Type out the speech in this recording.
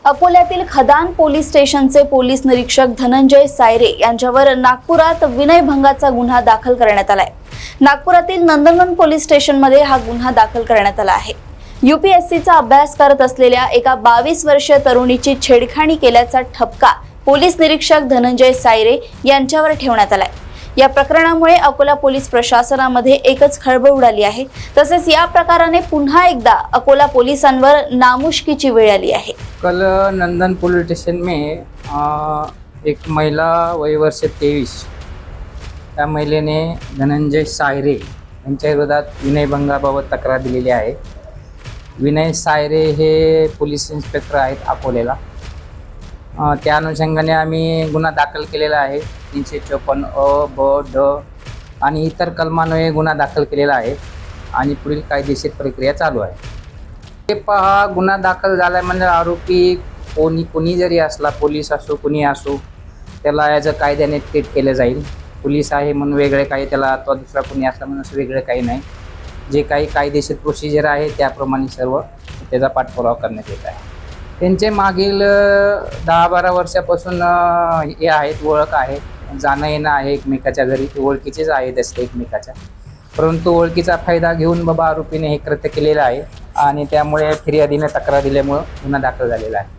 अकोल्यातील खदान पोलीस स्टेशनचे पोलीस निरीक्षक धनंजय सायरे यांच्यावर नागपुरात विनयभंगाचा गुन्हा दाखल करण्यात आलाय। नागपुरातील नंदनवन पोलीस स्टेशनमध्ये हा गुन्हा दाखल करण्यात आला आहे। यूपीएससीचा अभ्यास करत असलेल्या एका 22 वर्षीय तरुणीची छेडखानी केल्याचा ठपका पोलीस निरीक्षक धनंजय सायरे यांच्यावर ठेवण्यात आलाय। या प्रकरणामुळे अकोला पोलीस प्रशासनामध्ये एकच खळबळ उडाली आहे। तसेच या प्रकाराने पुन्हा एकदा अकोला पोलिसांवर नामुष्कीची वेळ आली आहे। कल नंदन पुलिस स्टेशन में एक महिला वय वर्ष 23 त्या महिलेने धनंजय सायरे यांच्या विरोधात विनयभंगाबाबत तक्रार दिलेली आहे। विनय सायरे हे पोलीस इन्स्पेक्टर आहेत अकोल्याला। त्या अनुषंगाने आम्ही गुन्हा दाखल केलेला आहे। 354 अ ब ड आणि इतर कलमान्वये गुन्हा दाखल केलेला आहे आणि पुढील कायदेशीर प्रक्रिया चालू आहे। हे पहा, गुन्हा दाखल झाला म्हणजे आरोपी कोणी जरी असला, पोलीस असो कुणी असो, त्याला ॲज अ कायद्याने ट्रीट केलं जाईल। पोलीस आहे म्हणून वेगळे काही त्याला, अथवा दुसरा कोणी असला म्हणून असं वेगळं काही नाही। जे काही कायदेशीर प्रोसिजर आहे त्याप्रमाणे सर्व त्याचा पाठपुरावा करण्यात येत आहे। त्यांचे मागील 10-12 वर्षापासून हे आहेत, ओळख आहे, जाणं येणं आहे एकमेकाच्या घरी, ओळखीचेच आहेत असते एकमेकाच्या। परंतु ओळखीचा फायदा घेऊन बाबा आरोपीने हे कृत्य केलेलं आहे आणि त्यामुळे फिर्यादीने तक्रार दिल्यामुळं गुन्हा दाखल झालेला आहे।